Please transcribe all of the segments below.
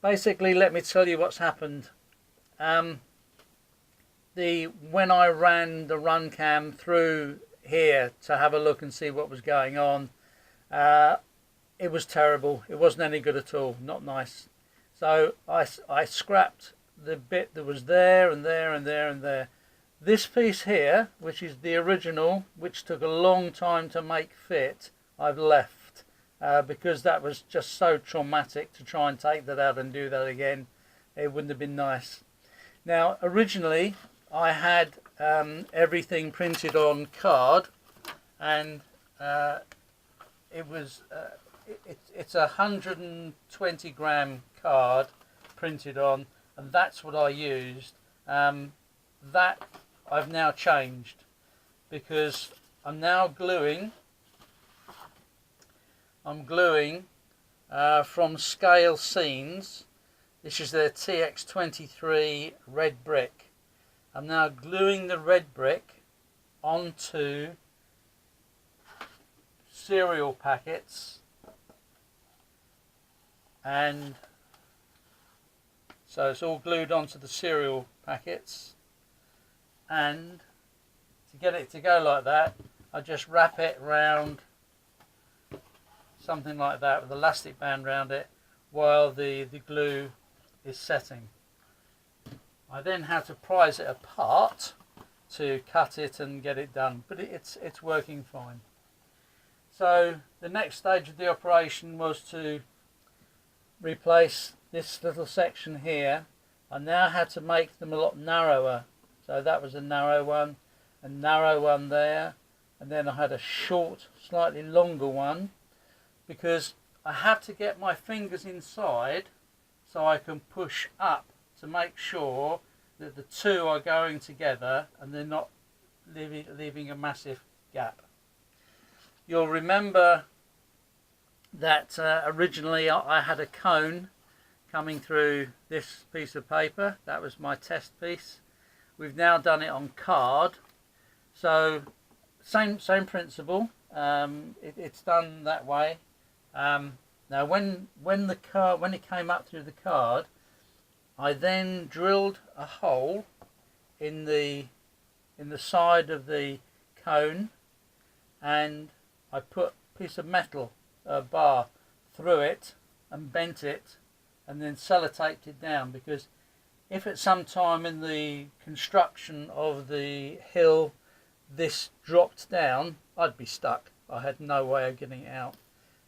basically, let me tell you what's happened. When I ran the run cam through here to have a look and see what was going on, it was terrible. It wasn't any good at all. Not nice. So I scrapped the bit that was there and there and there and there. This piece here, which is the original, which took a long time to make fit, I've left because that was just so traumatic to try and take that out and do that again. It wouldn't have been nice. Now, originally, I had everything printed on card, and it's a 120 gram card printed on, and that's what I used. That I've now changed because I'm now gluing. I'm gluing from Scale Scenes. This is their TX23 red brick. I'm now gluing the red brick onto cereal packets, and so it's all glued onto the cereal packets, and to get it to go like that, I just wrap it round something like that with elastic band around it while the glue is setting. I then had to prise it apart to cut it and get it done, but it's working fine. So the next stage of the operation was to replace this little section here. I now had to make them a lot narrower. So that was a narrow one there, and then I had a short, slightly longer one, because I have to get my fingers inside so I can push up to make sure that the two are going together and they're not leaving a massive gap. You'll remember that originally I had a cone coming through this piece of paper. That was my test piece. We've now done it on card, so same principle. It's done that way. Now when it came up through the card, I then drilled a hole in the side of the cone, and I put a piece of metal, a bar, through it and bent it, and then sellotaped it down, because if at some time in the construction of the hill this dropped down, I'd be stuck. I had no way of getting it out.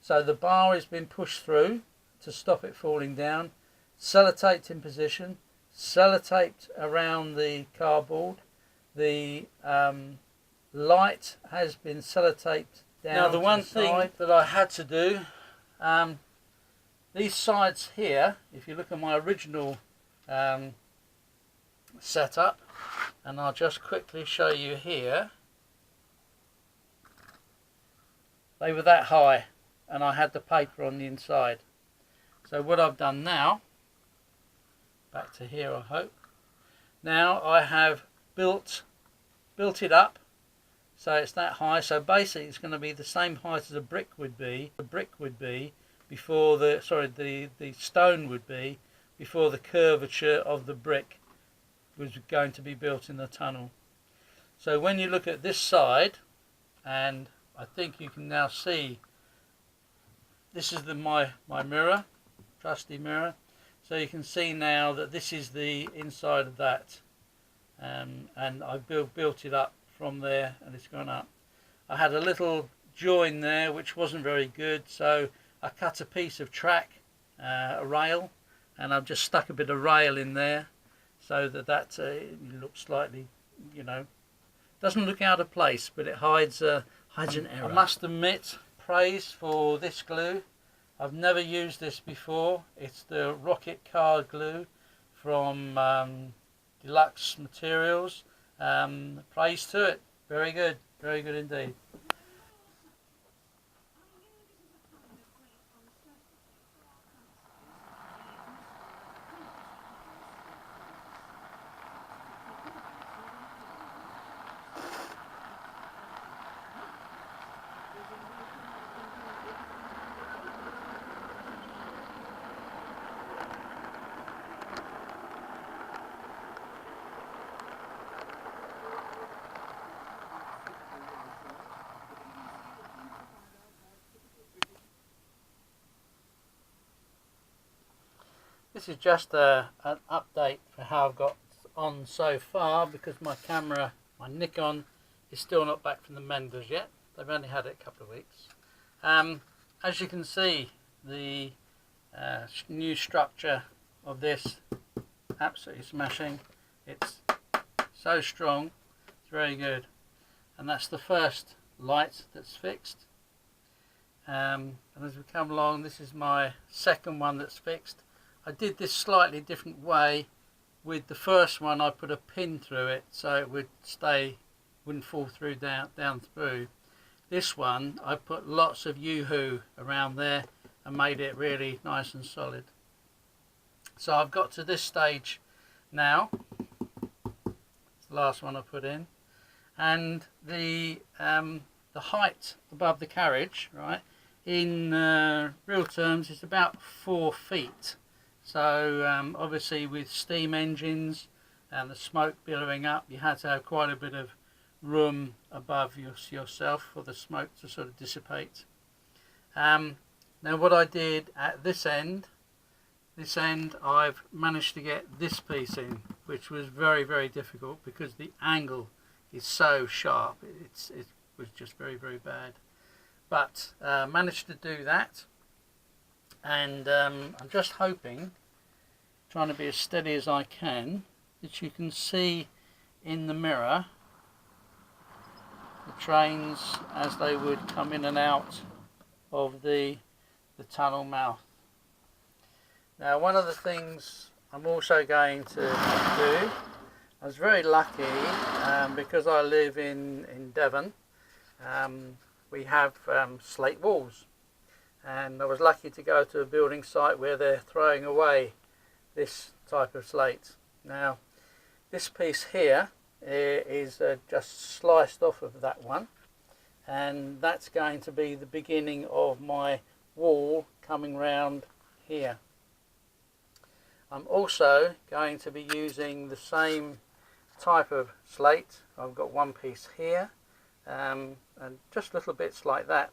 So the bar has been pushed through to stop it falling down, sellotaped in position, sellotaped around the cardboard. The light has been sellotaped down. Now the one thing that I had to do, these sides here, if you look at my original setup, and I'll just quickly show you here, they were that high, and I had the paper on the inside. So what I've done now, back to here I hope, now I have built it up so it's that high. So basically it's going to be the same height as a brick would be. The brick would be before the stone would be before the curvature of the brick was going to be built in the tunnel. So when you look at this side, and I think you can now see, this is my mirror, trusty mirror. So you can see now that this is the inside of that, and I built it up from there, and it's gone up. I had a little join there which wasn't very good, so I cut a piece of track, a rail, and I've just stuck a bit of rail in there so that looks slightly, doesn't look out of place, but it hides an error. I must admit, praise for this glue. I've never used this before. It's the Rocket Card glue from Deluxe Materials. Praise to it. Very good indeed. this is just an update for how I've got on so far, because my camera, my Nikon, is still not back from the menders yet. They've only had it a couple of weeks. As you can see, the new structure of this, absolutely smashing. It's so strong, it's very good. And that's the first light that's fixed. And as we come along, this is my second one that's fixed. I did this slightly different way. With the first one, I put a pin through it so it would stay, wouldn't fall through down through. This one, I put lots of Yoo-hoo around there and made it really nice and solid. So I've got to this stage now. It's the last one I put in, and the height above the carriage, right, in real terms, is about 4 feet. So obviously with steam engines and the smoke billowing up, you had to have quite a bit of room above yourself for the smoke to sort of dissipate. Now what I did at this end, I've managed to get this piece in, which was very, very difficult because the angle is so sharp. It was just very, very bad. But managed to do that. And I'm just hoping, trying to be as steady as I can, that you can see in the mirror the trains as they would come in and out of the tunnel mouth. Now, one of the things I'm also going to do, I was very lucky because I live in Devon. We have slate walls. And I was lucky to go to a building site where they're throwing away this type of slate. Now, this piece here is just sliced off of that one, and that's going to be the beginning of my wall coming round here. I'm also going to be using the same type of slate. I've got one piece here, and just little bits like that.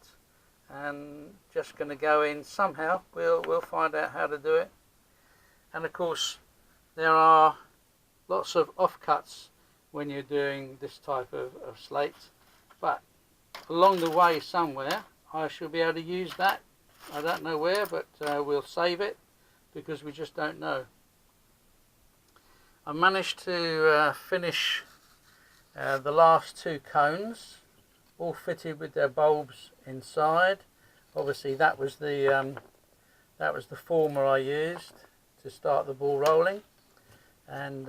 And just going to go in somehow. We'll find out how to do it. And of course, there are lots of offcuts when you're doing this type of slate, but along the way somewhere I shall be able to use that. I don't know where, but we'll save it because we just don't know. I managed to finish the last 2 cones, all fitted with their bulbs inside. Obviously that was the former I used to start the ball rolling, and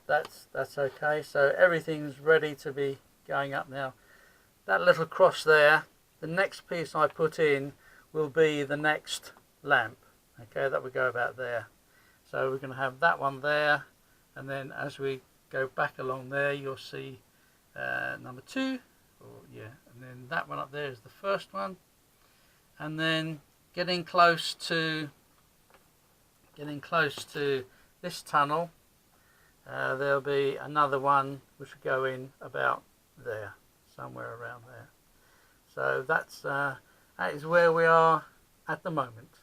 that's okay. So everything's ready to be going up now. That little cross there, the next piece I put in will be the next lamp. Okay, that would go about there. So we're going to have that one there, and then as we go back along there, you'll see number 2. And then that one up there is the first one, and then getting close to this tunnel, there'll be another one which will go in about there, somewhere around there. So that is where we are at the moment.